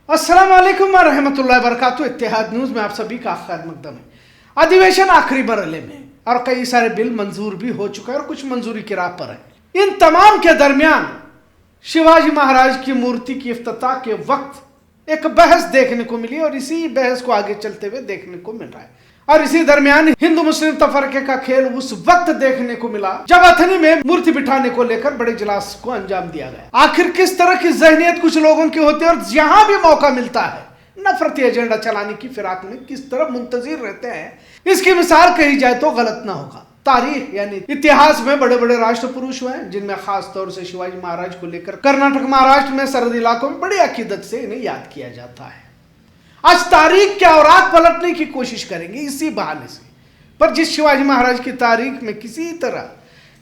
अस्सलाम वालेकुम व रहमतुल्लाहि व बरकातुहू। इत्तेहाद न्यूज में आप सभी का खैर मकदम है। अधिवेशन आखिरी मरहले में और कई सारे बिल मंजूर भी हो चुके हैं और कुछ मंजूरी की राह पर है। इन तमाम के दरमियान शिवाजी महाराज की मूर्ति की इफ्तिताह के वक्त एक बहस देखने को मिली और इसी बहस को आगे चलते हुए देखने को मिल रहा है। और इसी दरमियान हिंदू मुस्लिम तफरके का खेल उस वक्त देखने को मिला जब अथनी में मूर्ति बिठाने को लेकर बड़े इजलास को अंजाम दिया गया। आखिर किस तरह की जहनियत कुछ लोगों की होती है और जहां भी मौका मिलता है नफरती एजेंडा चलाने की फिराक में किस तरह मुंतजिर रहते हैं, इसकी मिसाल कही जाए तो गलत ना होगा। तारीख यानी इतिहास में बड़े बड़े राष्ट्र पुरुष हुए हैं जिनमें खास तौर से शिवाजी महाराज को लेकर कर्नाटक महाराष्ट्र में सरहदी इलाकों में बड़ी अकीदत से इन्हें याद किया जाता है। आज तारीख के औराक पलटने की कोशिश करेंगे इसी बहाने से, पर जिस शिवाजी महाराज की तारीख में किसी तरह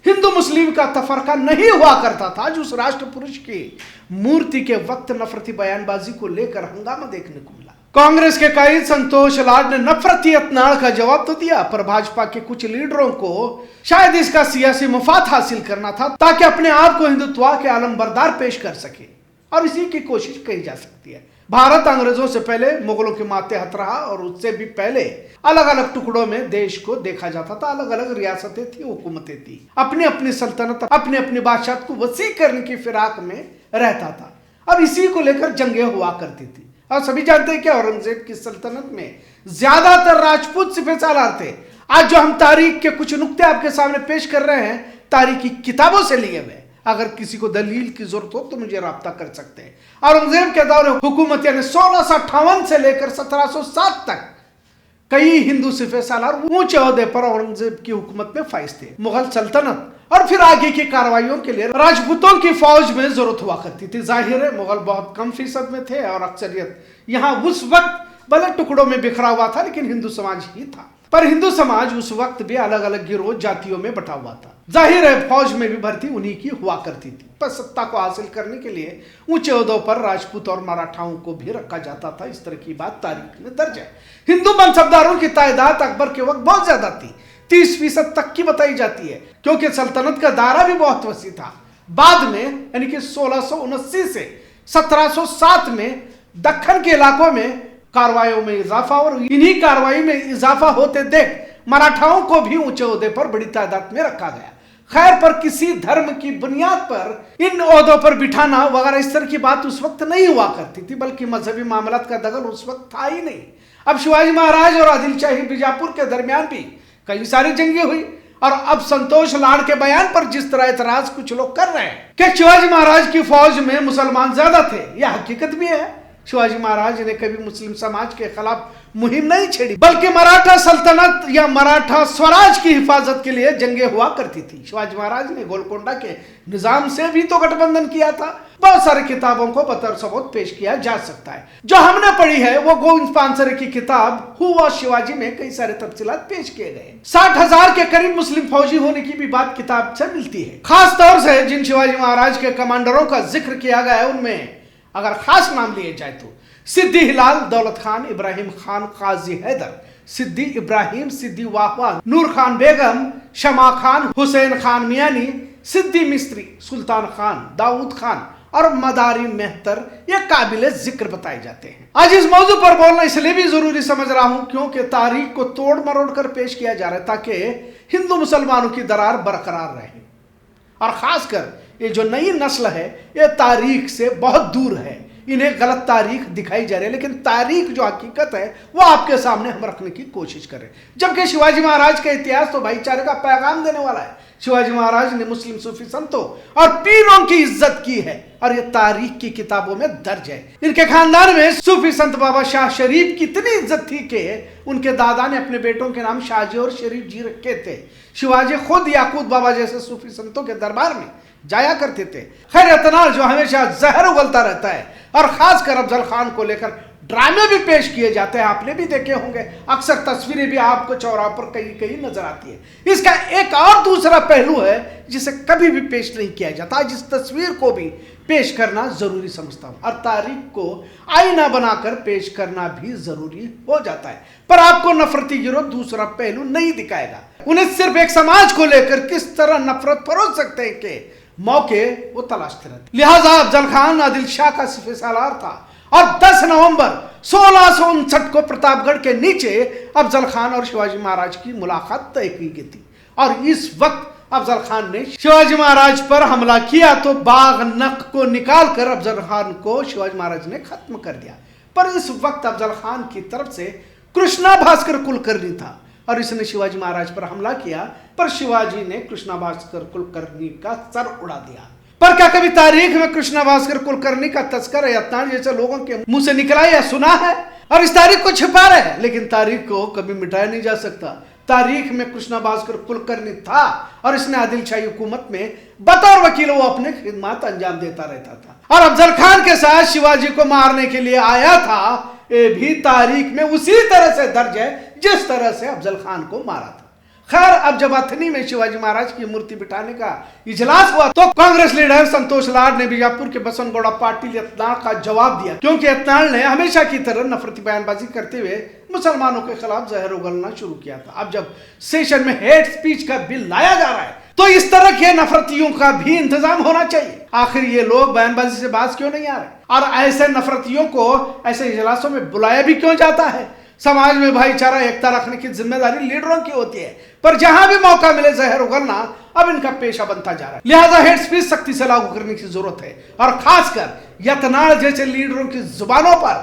हिंदू मुस्लिम का तफरका नहीं हुआ करता था, जो उस राष्ट्र पुरुष की मूर्ति के वक्त नफरती बयानबाजी को लेकर हंगामा देखने को मिला। कांग्रेस के कायद संतोष लाड ने नफरती अतनाड़ का जवाब तो दिया, पर भाजपा के कुछ लीडरों को शायद इसका सियासी मुफाद हासिल करना था ताकि अपने आप को हिंदुत्व के आलमबरदार पेश कर सके, और इसी की कोशिश की जा सकती है। भारत अंग्रेजों से पहले मुगलों के मातहत रहा और उससे भी पहले अलग अलग टुकड़ों में देश को देखा जाता था। अलग अलग रियासतें थी, हुकूमतें थी, अपनी अपनी सल्तनत अपनी अपनी बादशाह को वसी करने की फिराक में रहता था। अब इसी को लेकर जंगें हुआ करती थी और सभी जानते हैं कि औरंगजेब की सल्तनत में ज्यादातर राजपूत सिपह सालार थे। आज जो हम तारीख के कुछ नुक्ते आपके सामने पेश कर रहे हैं तारीखी किताबों से लिए हुए, अगर किसी को दलील की जरूरत हो तो मुझे राब्ता कर सकते हैं। औरंगजेब के दौर हुकूमत यानी 1658 से लेकर 1707 तक कई हिंदू सिपह सालार ऊंचे ओहदे पर औरंगजेब की हुकूमत में फाइज थे। मुगल सल्तनत और फिर आगे की कार्रवाइयों के लिए राजपूतों की फौज में जरूरत हुआ करती थी। जाहिर है मुगल बहुत कम फीसद में थे और अक्सरियत यहाँ उस वक्त भले टुकड़ों में बिखरा हुआ था, लेकिन हिंदू समाज ही था। पर हिंदू समाज उस वक्त भी अलग अलग गिरोह जातियों में बटा हुआ था। जाहिर है फौज में भी भर्ती उन्हीं की हुआ करती थी, पर सत्ता को हासिल करने के लिए ऊंचे ओहदों पर राजपूत और मराठाओं को भी रखा जाता था। इस तरह की बात तारीख में दर्ज है। हिंदू मनसबदारों की तादाद अकबर के वक्त बहुत ज्यादा थी, 30% तक की बताई जाती है, क्योंकि सल्तनत का दायरा भी बहुत वसी था। बाद में यानी कि 1679 से 1707 में दक्खन के इलाकों में कार्रवाइयों में इजाफा, और इन्हीं कार्रवाई में इजाफा होते देख मराठाओं को भी ऊंचे ओहदे पर बड़ी तादाद में रखा गया। खैर, पर किसी धर्म की बुनियाद पर इन ओहदों पर बिठाना वगैरह इस तरह की बात उस वक्त नहीं हुआ करती थी, बल्कि मजहबी मामलात का दखल उस वक्त था ही नहीं। अब शिवाजी महाराज और आदिल शाही बीजापुर के दरमियान भी कई सारी जंगें हुई, और अब संतोष लाड के बयान पर जिस तरह एतराज कुछ लोग कर रहे हैं कि शिवाजी महाराज की फौज में मुसलमान ज्यादा थे, यह हकीकत भी है। शिवाजी महाराज ने कभी मुस्लिम समाज के खिलाफ मुहिम नहीं छेड़ी, बल्कि मराठा सल्तनत या मराठा स्वराज की हिफाजत के लिए जंगें हुआ करती थी। शिवाजी महाराज ने गोलकोंडा के निजाम से भी तो गठबंधन किया था। बहुत सारी किताबों को बतौर सबूत पेश किया जा सकता है। जो हमने पढ़ी है वो गोविंद पानसरे की किताब हुआ शिवाजी में कई सारे तफसीलात पेश किए गए। 60,000 के करीब मुस्लिम फौजी होने की भी बात किताब से मिलती है। खास तौर से जिन शिवाजी महाराज के कमांडरों का जिक्र किया गया है उनमें अगर खास नाम लिए जाए तो सिद्दी हिलाल, दौलत खान, इब्राहिम खान, काजी हैदर, सिद्दी इब्राहिम, सिद्दी वाहवा, नूर खान बेगम, शमा खान, हुसैन खान मियानी, सिद्दी मिस्त्री, सुल्तान खान, दाऊद खान और मदारी मेहतर ये काबिल जिक्र बताए जाते हैं। आज इस मौजू पर बोलना इसलिए भी जरूरी समझ रहा हूं क्योंकि तारीख को तोड़ मरोड़ कर पेश किया जा रहा है ताकि हिंदू मुसलमानों की दरार बरकरार रहे। और खासकर ये जो नई नस्ल है ये तारीख से बहुत दूर है, इन्हें गलत तारीख दिखाई जा रही है, लेकिन तारीख जो हकीकत है वो आपके सामने हम रखने की कोशिश करें। जबकि शिवाजी महाराज का इतिहास तो भाईचारे का पैगाम देने वाला है। शिवाजी महाराज ने मुस्लिम सूफी संतों और पीरों की इज्जत की है और ये तारीख की किताबों में दर्ज है। इनके खानदान में सूफी संत बाबा शाह शरीफ की इतनी इज्जत थी कि उनके दादा ने अपने बेटों के नाम शाहजी और शरीफ जी रखे थे। शिवाजी खुद याकूत बाबा जैसे सूफी संतों के दरबार में जाया करते थे। खैर, इतना जो हमेशा जहर उगलता रहता है और खासकर अफजल खान को लेकर ड्रामे भी पेश किए जाते हैं, आपने भी देखे होंगे। अक्सर तस्वीरें भी आपको चौराहे पर कहीं कहीं नजर आती है। इसका एक और दूसरा पहलू है जिसे कभी भी पेश नहीं किया जाता, जिस तस्वीर को भी पेश करना जरूरी समझता हूं, और तारीख को आईना बनाकर पेश करना भी जरूरी हो जाता है। पर आपको नफरती गिरोह दूसरा पहलू नहीं दिखाएगा। उन्हें सिर्फ एक समाज को लेकर किस तरह नफरत परोस सकते हैं कि मौके वो तलाशते रहते। लिहाजा अफजल खान आदिल शाह का सिपह सालार था और 10 नवंबर 1659 को प्रतापगढ़ के नीचे अफजल खान और शिवाजी महाराज की मुलाकात तय की गई थी। और इस वक्त अफजल खान ने शिवाजी महाराज पर हमला किया तो बाघ नख को निकालकर अफजल खान को शिवाजी महाराज ने खत्म कर दिया। पर इस वक्त अफजल खान की तरफ से कृष्णा भास्कर कुलकर्णी था और इसने शिवाजी महाराज पर हमला किया, पर शिवाजी ने कृष्णा भास्कर कुलकर्णी का सर उड़ा दिया। पर क्या कभी तारीख में कृष्णा भास्कर कुलकर्णी का तस्कर यत्नाल जैसे लोगों के मुंह से निकला या सुना है? और इस तारीख को छिपा रहे हैं, लेकिन तारीख को कभी मिटाया नहीं जा सकता। तारीख में कृष्णा भास्कर कुलकर्णी था और इसने आदिल शाही हुकूमत में बतौर वकील वो अपने खिदमत अंजाम देता रहता था और अफजल खान के साथ शिवाजी को मारने के लिए आया था। ये भी तारीख में उसी तरह से दर्ज है जिस तरह से अफजल खान को मारा था। खैर, अब जब अथनी में शिवाजी महाराज की मूर्ति बिठाने का इजलास हुआ तो कांग्रेस लीडर संतोष लाड ने बीजापुर के बसनगौड़ा पाटिल यत्नाल का जवाब दिया, क्योंकि यत्नाल ने हमेशा की तरह नफरती बयानबाजी करते हुए मुसलमानों के खिलाफ जहर उगलना शुरू किया था। अब जब सेशन में हेट स्पीच का बिल लाया जा रहा है तो इस तरह के नफरतियों का भी इंतजाम होना चाहिए। आखिर ये लोग बयानबाजी से बाज क्यों नहीं आ रहे और ऐसे नफरतियों को ऐसे इजलासों में बुलाया भी क्यों जाता है? समाज में भाईचारा एकता रखने की जिम्मेदारी लीडरों की होती है, पर जहां भी मौका मिले जहर उगलना अब इनका पेशा बनता जा रहा है। लिहाजा हेट स्पीच सख्ती से लागू करने की जरूरत है और खासकर यत्नाल जैसे लीडरों की जुबानों पर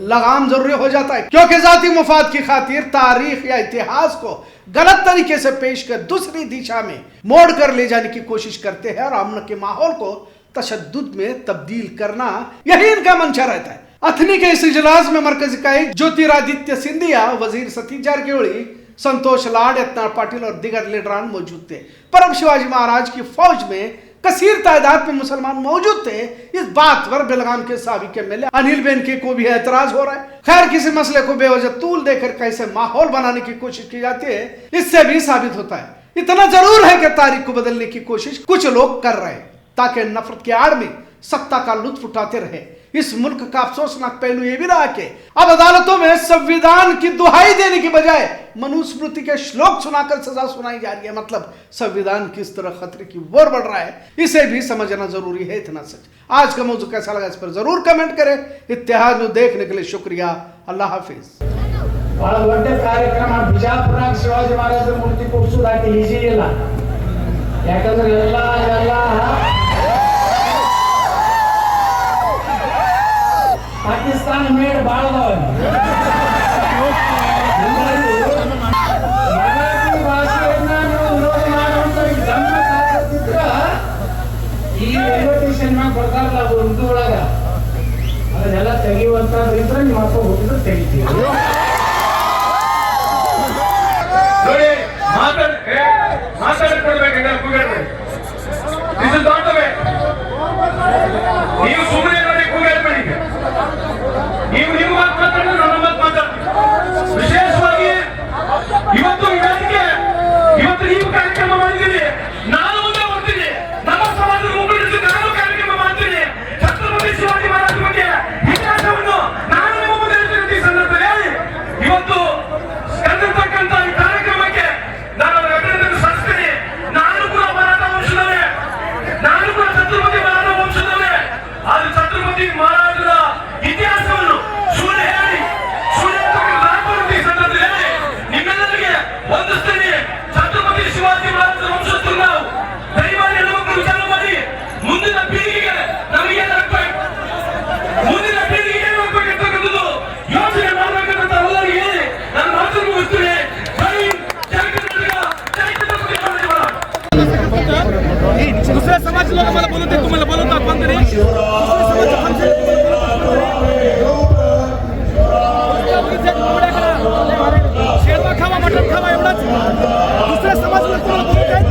लगाम जरूरी हो जाता है, क्योंकि जाती मुफाद की खातिर तारीख या इतिहास को गलत तरीके से पेश कर दूसरी दिशा में मोड़ कर ले जाने की कोशिश करते हैं और अमन के माहौल को तशद्दुद में तब्दील करना यही इनका मंशा रहता है। अथनी के इस इजलास में मरकजी कायद ज्योतिरादित्य सिंधिया, वजीर सतीश जारकिहोली, संतोष लाड, यत्नाल पाटिल और दिगर लीडरान मौजूद थे। पर अब शिवाजी महाराज की फौज में कसीर तादाद में मुसलमान मौजूद थे। इस बात पर बेलगाम के साबिक एमएलए अनिल बेनके को भी एतराज हो रहा है। खैर, किसी मसले को बेवजह तूल देकर कैसे माहौल बनाने की कोशिश की जाती है, इससे भी साबित होता है। इतना जरूर है कि तारीख को बदलने की कोशिश कुछ लोग कर रहे हैं ताकि नफरत की आड़ में सत्ता का लुत्फ उठाते रहे। इस मुल्क का अफसोसनाक पहलू यह भी रहा कि अब अदालतों में संविधान की दुहाई देने की बजाय मनुस्मृति के श्लोक सुनाकर सजा सुनाई जा रही है। मतलब संविधान किस तरह खतरे की ओर बढ़ रहा है, इसे भी समझना जरूरी है। इतना सच। आज का मौजू कैसा लगा इस पर जरूर कमेंट करें। इत्तेहाद न्यूज़ देखने के लिए शुक्रिया। अल्लाह हाफिज। ಕಾರ್ಯಕ್ರಮ ಬಿಜಾಪುರ ಶಿವಾಜಿ ಮಹಾರಾಜ ಮೂರ್ತಿ ಕೂರಿಸುವುದಾಗಿ ಈಜಿ ಇಲ್ಲ, ಯಾಕಂದ್ರೆ ಎಲ್ಲ ಪಾಕಿಸ್ತಾನ ಮೇಡ್ ಬಾಳ ಭಾಷೆಯನ್ನ ವಿರೋಧ ಮಾಡುವಂತ ಜನ್ಮ ಸಾಧಿಸಿದ್ರ ಈ ರೈಲ್ವೆ ಸ್ಟೇಷನ್ ಮ್ಯಾಗ ಬರ್ತಾರಲ್ಲ ಅದು ಉರ್ದು ಒಳಗ ಅದನ್ನೆಲ್ಲ ತೆಗೆಯುವಂತದ್ರಿದ್ರೆ ನಿಮ್ಮ ಅಪ್ಪ ಹೋಗಿದ್ರೆ ತೆಗಿತೀವಿ ನೋಡಿ. ಮಾತಾಡ್ಕೊಡ್ಬೇಕಂದ್ರೆ ಕೂಗಾಡ್ಬೇಡಿ. This is not the way. ನೀವು ಸುಮ್ಮನೆ ನೋಡಿ ಕೂಗಾಡ್ಬೇಡಿ. ನೀವು ನಿಮ್ಮ ಮಾತು ಮಾತಾಡಿದ್ರೆ ನನ್ನ ಮಾತು ಮಾತಾಡ್ತೀವಿ. ವಿಶೇಷವಾಗಿ ಇವತ್ತು ನೀವು ಕಾರ್ಯಕ್ರಮ ಮಾಡಿದ್ದೀರಿ, ನಾನು ಮುಂದೆ ಬರ್ತೀನಿ. ನಮ್ಮ ಸಮಾಜದ ಮುಖಂಡರು ನಾನು ಕಾರ್ಯಕ್ರಮ ಮಾಡ್ತೀನಿ. ಛತ್ರಪತಿ ಶಿವಾಜಿ ಮಹಾರಾಜ ಬಗ್ಗೆ ಇತಿಹಾಸವನ್ನು ನಾನು ನಿಮ್ಮ ಮುಂದೆ ಹೇಳ್ತೀನಿ. ಈ ಸಂದರ್ಭದಲ್ಲಿ ಇವತ್ತು ಕರೆದಿರ್ತಕ್ಕಂಥ ಈ ಕಾರ್ಯಕ್ರಮಕ್ಕೆ ನಾನು ಅವರ ಅಭಿನಂದನೆ ಸಲ್ಲಿಸ್ತೀನಿ. ನಾನು ಕೂಡ ಮರಾಠ ವಂಶದವೇ, ನಾನು ಕೂಡ ಛತ್ರಪತಿ ಮರಾಠ ವಂಶದವೇ. ಆದ್ರೆ ಛತ್ರಪತಿ ಮಹಾರಾಜರ ಇತಿಹಾಸವನ್ನು ಸುಳ್ಳು ಹೇಳಿ ಈ ಸಂದರ್ಭದಲ್ಲಿ ನಿಮ್ಮೆಲ್ಲರಿಗೆ ವಂದಿಸ್ತೀನಿ. ಛತ್ರಪತಿ ಶಿವಾಜಿ ಮಹಾರಾಜರ ವಂಶಸ್ಥರು ನಾವು. ದಯಮಾಡಿ ಹೆಣ್ಣುಮಕ್ಕಳು ವಿಚಾರ ಮಾಡಿ ಮುಂದಿನ ಪೀಳಿಗೆಗೆ ನಮಗೆ ಏನಾಗಬೇಕು, ಮುಂದಿನ ಪೀಳಿಗೆಗೆ ಏನಾಗಬೇಕಂತಕ್ಕಂಥದ್ದು ಯೋಚನೆ ಮಾಡಬೇಕಂತ ಎಲ್ಲರಿಗೆ ಹೇಳಿ ನಾನು ಮಾತನ್ನು ಮುಗಿಸ್ತೀನಿ. दुसऱ्या समाज लोक मला बोलवते, तुम्हाला बोलवतात पण तरी शेरवा खावा, मटण खावा एवढाच. दुसऱ्या समाज लोक तुम्हाला बोलवतात.